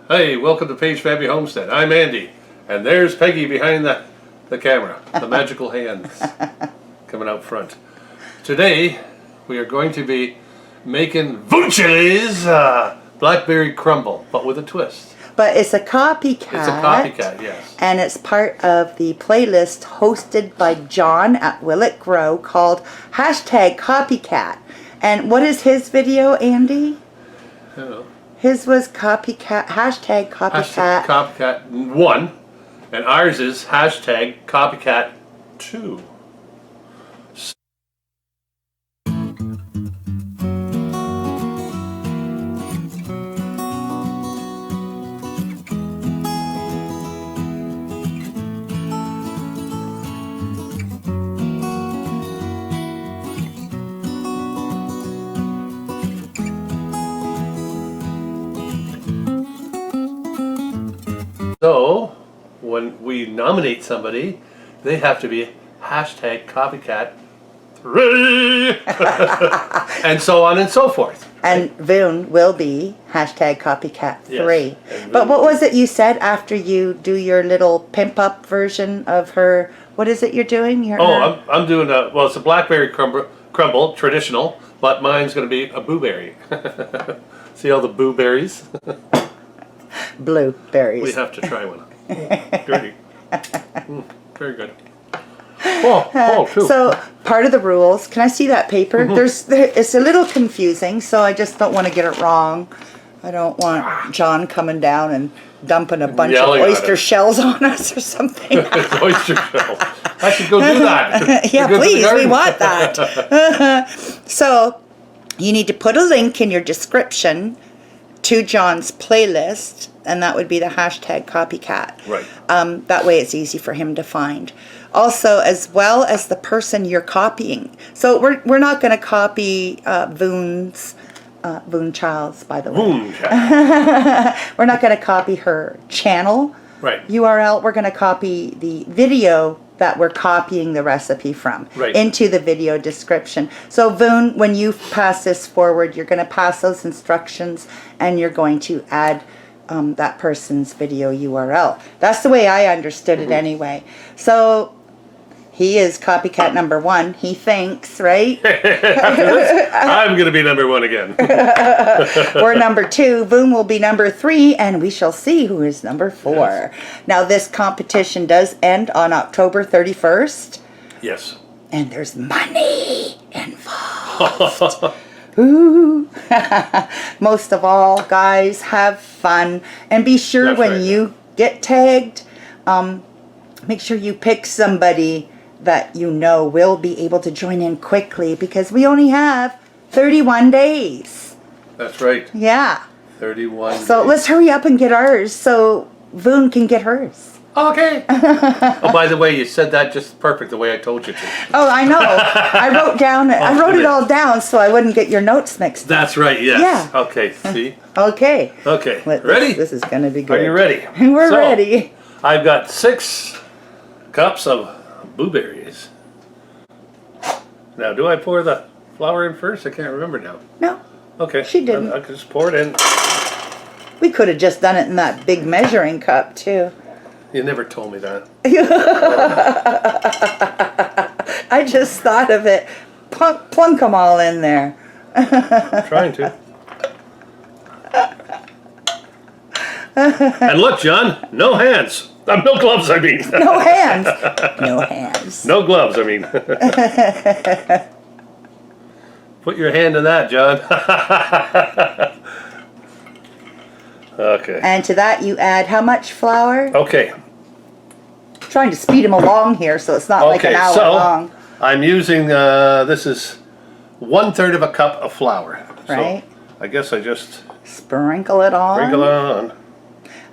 Hey, welcome to Paige Homestead. I'm Andy, and there's Peggy behind the camera, the magical hands coming out front. Today, we are going to be making Voon Chile's Blueberry Crumble, but with a twist. But it's a copycat. It's a copycat, yes. And it's part of the playlist hosted by John at Will It Grow called #CopyCat. And what is his video, Andy? Hello. His was copycat, #CopyCat. #CopyCat 1, and ours is #CopyCat 2. So, when we nominate somebody, they have to be #CopyCat3, and so on and so forth. And Voon will be #CopyCat3. Yes. But what was it you said after you do your little pimp up version of her? What is it you're doing? I'm doing well, it's a Blueberry Crumble, traditional, but mine's going to be a blueberry. See all the blueberries? Blueberries. We have to try one. Dirty. Very good. Oh, too. So part of the rules. Can I see that paper? It's a little confusing, so I just don't want to get it wrong. I don't want John coming down and dumping a bunch of oyster shells on us or something. It's oyster shell. I should go do that. Yeah, please. We want that. So you need to put a link in your description to John's playlist, and that would be the #CopyCat. Right. That way it's easy for him to find. Also, as well as the person you're copying. So we're not going to copy Voon Chile's, by the way. Voon Chile. We're not going to copy her channel URL. We're going to copy the video that we're copying the recipe from into the video description. So Voon, when you pass this forward, you're going to pass those instructions and you're going to add that person's video URL. That's the way I understood it anyway. So he is copycat number 1, he thinks, right? I'm going to be number 1 again. We're number 2, Voon will be number 3, and we shall see who is number 4. Yes. Now this competition does end on October 31st. Yes. And there's money involved. Ooh. Most of all, guys, have fun. And be sure when you get tagged, make sure you pick somebody that you know will be able to join in quickly, because we only have 31 days. That's right. Yeah. 31 So days. let's hurry up and get ours so Voon can get hers. Okay. Oh, by the way, you said that just perfect the way I told you to. Oh, I know. I wrote it all down so I wouldn't get your notes mixed up. That's right, yes. Yeah. Okay, see? Okay. Okay. Ready? This is going to be good. Are you ready? We're ready. I've got 6 cups of blueberries. Now, do I pour the flour in first? I can't remember now. No. Okay. She didn't. I can just pour it in. We could have just done it in that big measuring cup, too. You never told me that. I just thought of it. Plunk them all in there. I'm trying to. And look, John, no hands. No gloves, I mean. No hands. No hands. No gloves, I mean. Put your hand in that, John. Okay. And to that you add how much flour? Okay. Trying to speed him along here so it's not like an hour long. I'm using, this is 1/3 of a cup of flour. Right. So I guess I just sprinkle it on. Sprinkle it on.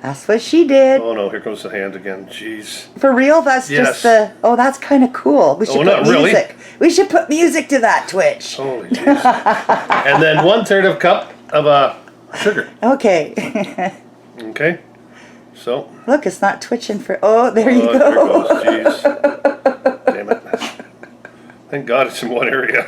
That's what she did. Oh no, here goes the hand again. Jeez. For real? That's just the... Oh, that's kind of cool. We should put music. Really? We should put music to that, Twitch. Holy jeez. And then 1/3 of a cup of sugar. Okay. Okay. So. Look, it's not twitching for... Oh, there you go. There it goes. Jeez. Damn it. Thank God it's in one area.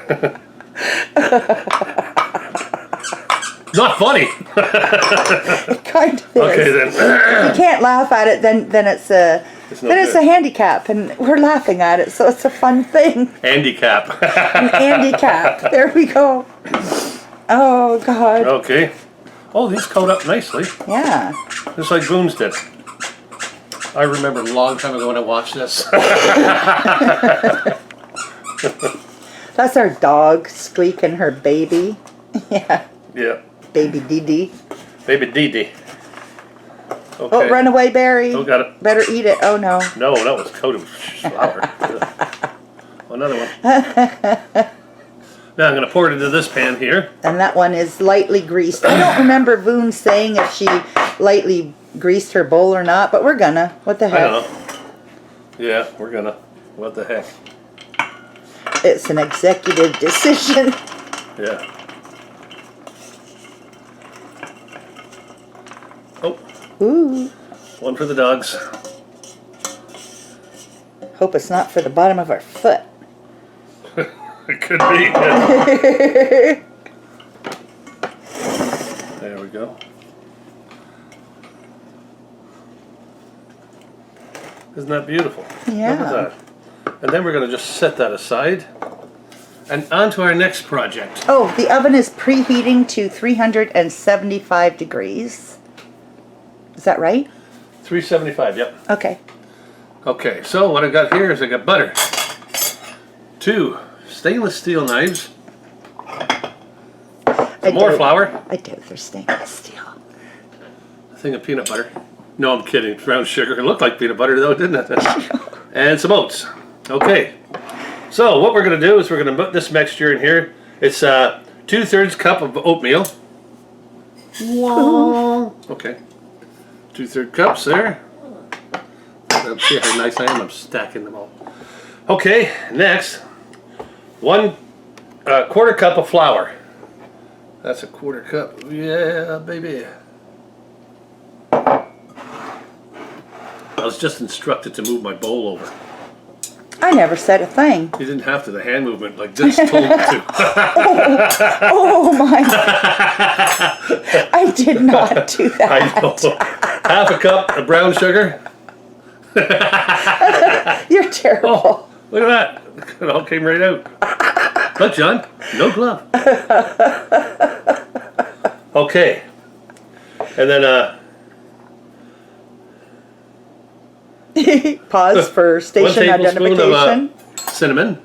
Not funny. It kind of is. Okay then. If you can't laugh at it, then it's a it's a handicap, and we're laughing at it, so it's a fun thing. Handicap. An handicap. There we go. Oh God. Okay. Oh, these coat up nicely. Yeah. Just like Voon's did. I remember a long time ago when I watched this. That's our dog squeaking her baby. Yeah. Yeah. Baby Dee Dee. Baby Dee Dee. Okay. Oh, runaway berry. Oh, got it. Better eat it. Oh no. No, that was coated with flour. Another one. Now I'm going to pour it into this pan here. And that one is lightly greased. I don't remember Voon saying if she lightly greased her bowl or not, but we're gonna. What the heck? I don't know. Yeah, we're gonna. What the heck? It's an executive decision. Yeah. Oh. Ooh. One for the dogs. Hope it's not for the bottom of our foot. It could be. Yeah. There we go. Isn't that beautiful? Yeah. Look at that. And then we're going to just set that aside. And on to our next project. Oh, the oven is preheating to 375 degrees. Is that right? 375, yep. Okay. Okay, so what I got here is I got butter. 2 stainless steel knives. More flour. I doubt they're stainless steel. A thing of peanut butter. No, I'm kidding. Brown sugar. It looked like peanut butter though, didn't it? And some oats. Okay. So what we're going to do is we're going to put this mixture in here. It's 2/3 cup of oatmeal. Whoa. Okay. 2/3 cups there. See how nice I am? I'm stacking them all. Okay. Next, 1/4 cup of flour. That's a 1/4 cup. Yeah, baby. I was just instructed to move my bowl over. I never said a thing. You didn't have to. The hand movement like this told me to. Oh my. I did not do that. I know. 1/2 cup of brown sugar. You're terrible. Oh, look at that. It all came right out. Look, John. No glove. Okay. And then Pause for station 1 tablespoon identification. of cinnamon.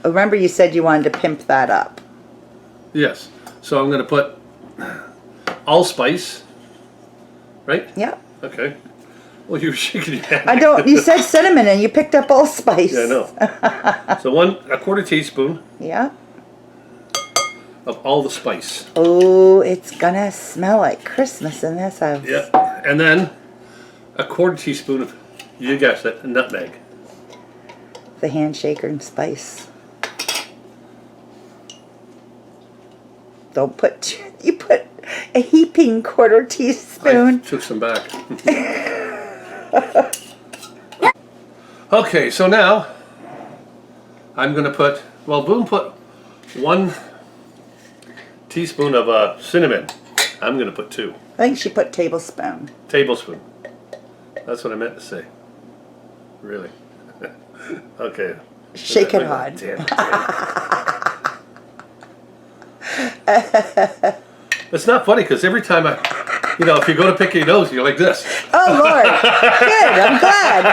Remember you said you wanted to pimp that up. Yes. So I'm going to put allspice. Right? Yeah. Okay. Well, you were shaking your head. I don't. You said cinnamon and you picked up allspice. Yeah, I know. So 1/4 teaspoon Yeah. of all the spice. Oh, it's gonna smell like Christmas in this house. Yeah. And then 1/4 teaspoon of, you guessed it, nutmeg. The handshaker and spice. Don't put. You put a heaping 1/4 teaspoon. I took some back. Okay, so now I'm going to put, well, Boone put 1 teaspoon of cinnamon. I'm going to put 2. I think she put tablespoon. Tablespoon. That's what I meant to say. Really. Okay. Shake it hard. Damn it. It's not funny because every time if you go to pick your nose, you're like this. Oh Lord, good. I'm glad.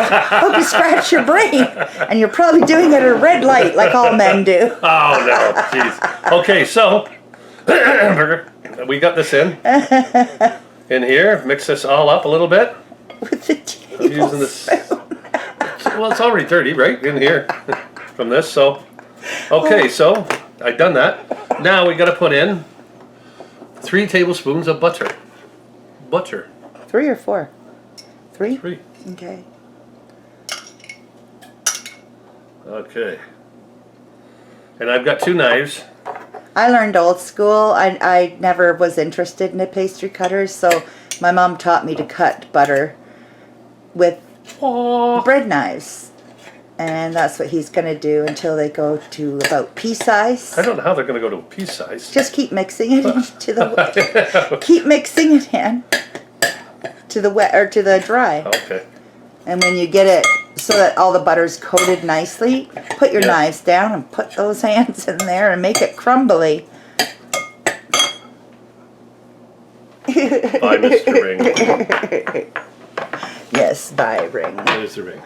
Hope you scratch your brain, and you're probably doing it at a red light, like all men do. Oh no, jeez. Okay, so we got this in here. Mix this all up a little bit. With the I'm using this. Well, it's already dirty, right, in here from this. So, okay, so I've done that. Now we got to put in 3 tablespoons of butter. Butter. 3 or 4? 3? 3. Okay. Okay. And I've got 2 knives. I learned old school. I never was interested in a pastry cutter, so my mom taught me to cut butter with bread knives. And that's what he's going to do until they go to about pea size. I don't know how they're going to go to pea size. Just keep mixing it into the keep mixing it in to the wet or to the dry. Okay. And when you get it so that all the butter's coated nicely, put your knives down and put those hands in there and make it crumbly. Bye, Mr. Ring. Yes, bye, Ring. There's the ring.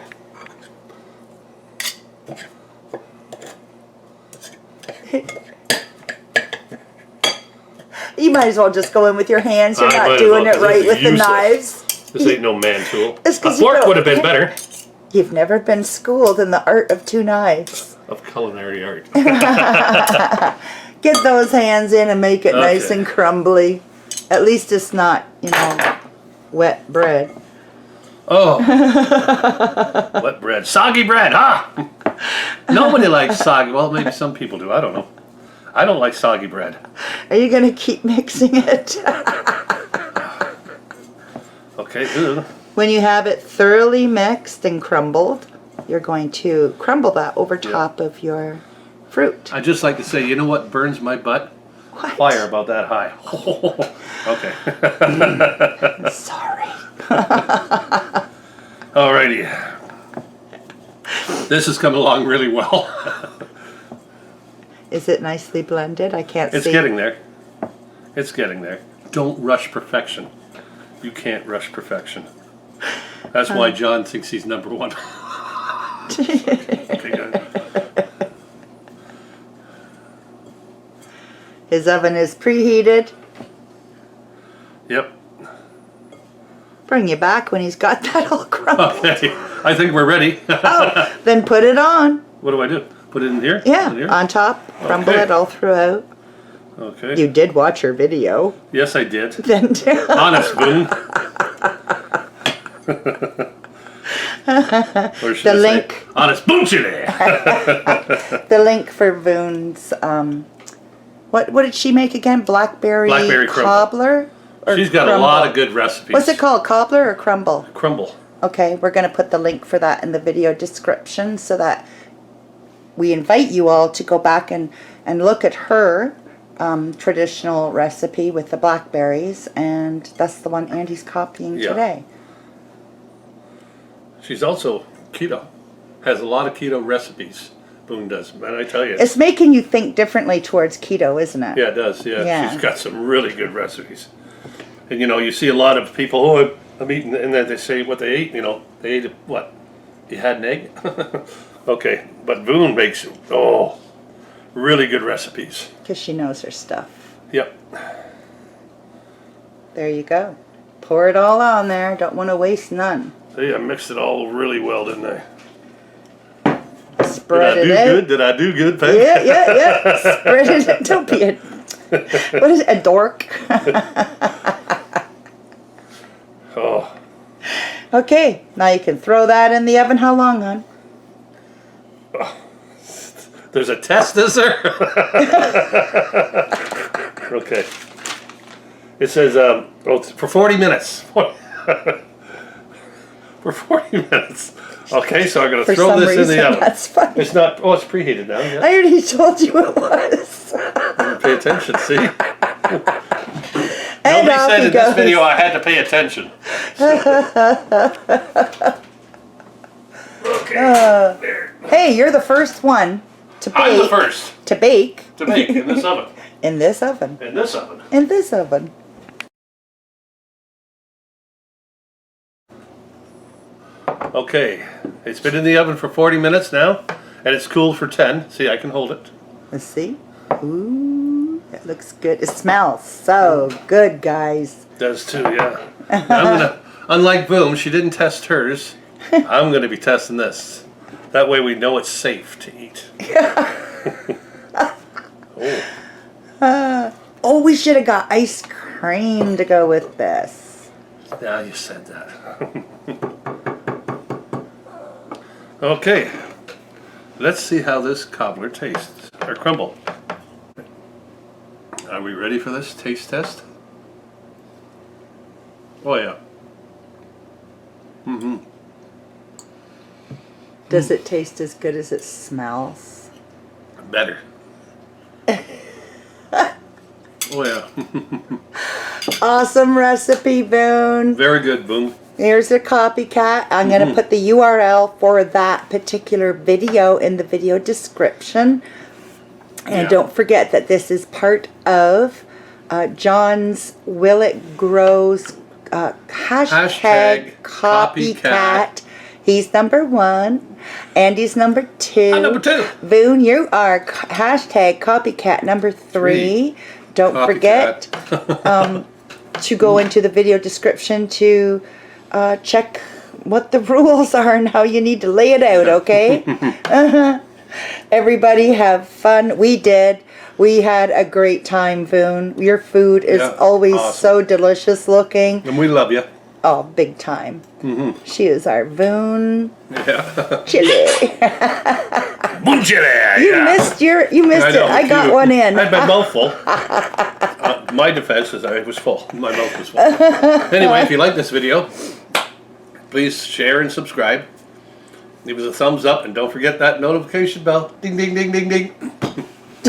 You might as well just go in with your hands. You're I not might as doing well, it right with the useless. knives. This ain't no man tool. It's A 'cause you fork don't- would have been better. You've never been schooled in the art of two knives. Of culinary art. Get those hands in and make it nice Okay. and crumbly. At least it's not, you know, wet bread. Oh. Wet bread. Soggy bread, huh? Nobody likes soggy. Well, maybe some people do. I don't know. I don't like soggy bread. Are you going to keep mixing it? Okay, good. When you have it thoroughly mixed and crumbled, you're going to crumble that over top of your fruit. I just like to say, you know what burns my butt? What? Fire about that high. Okay. Sorry. Alrighty. This is coming along really well. Is it nicely blended? I can't It's see. getting there. It's getting there. Don't rush perfection. You can't rush perfection. That's why John thinks he's number one. Okay, good. His oven is preheated. Yep. Bring you back when he's got that all crumbled. Okay. I think we're ready. Oh, then put it on. What do I do? Put it in here? Yeah, In here? on top. Crumble Okay. it all throughout. Okay. You did watch your video. Yes, I did. Then Honest, Boone. Or should The I say, link. Honest Voon Chile. the link for Voon's what did she make again? Blackberry Blackberry crumble. cobbler? Or She's got crumble? a lot of good recipes. What's it called? Cobbler or crumble? Crumble. Okay, we're going to put the link for that in the video description so that we invite you all to go back and look at her traditional recipe with the blackberries, and that's the one Andy's copying today. She's also keto. Has a lot of keto recipes. Boone does. And I tell you. It's making you think differently towards keto, isn't it? Yeah, it does. Yeah. Yeah. She's got some really good recipes. And you know, you see a lot of people, oh, I'm eating, and then they say what they ate, you know. They ate what? You had an egg? Okay. But Boone makes, really good recipes. Because she knows her stuff. Yep. There you go. Pour it all on there. Don't want to waste none. See, I mixed it all really well, didn't I? Spread it Did I do out. good? Did I do good, Paige? Yeah. Spread it out. Don't be a, what is it, a dork? Oh, Okay, now you can throw that in the oven. How long, hon? there's a test, is there? Okay. It says, it's for 40 minutes. For 40 minutes. Okay, so I'm going to For throw some this in reason, the oven. that's funny. It's not, it's preheated now. Yeah. I already told you it was. Pay attention, see? And Nobody off said he in this goes. video I had to pay attention. Okay. There. Hey, you're the first one to bake. I'm the first To bake. to bake in this oven. In this oven. In this oven. In this oven. Okay. It's been in the oven for 40 minutes now, and it's cooled for 10. See, I can hold it. Let's see. Ooh, it looks good. It smells so good, guys. Does too, yeah. Now I'm gonna, unlike Boom, she didn't test hers. I'm gonna be testing this. That way we know it's safe to eat. Oh, we should have got ice cream to go with this. Now you said that. Okay. Let's see how this cobbler tastes. Or crumble. Are we ready for this taste test? Oh yeah. Does it taste as good as it smells? Better. Oh yeah. Awesome recipe, Voon. Very good, Boom. Here's a copycat. I'm going to put the URL for that particular video in the video description. And don't forget that this is part of John's Will It Grows hashtag copycat. He's number 1. Andy's number 2. I'm number 2. Voon, you are hashtag copycat number 3. Don't forget to go into the video description to check what the rules are and how you need to lay it out, okay? Everybody have fun. We did. We had a great time, Voon. Your food is always so delicious looking. And we love you. Oh, big time. She is our Voon Chile. Voon Chile. You missed it. I got one in. I had my mouth full. My defense is I was full. My mouth was full. Anyway, if you like this video, please share and subscribe. Leave us a thumbs up and don't forget that notification bell. Ding, ding, ding, ding, ding.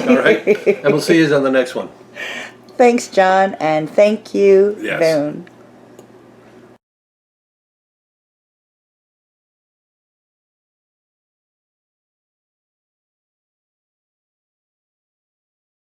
All right? And we'll see you on the next one. Thanks, John, and thank you, Yes. Voon.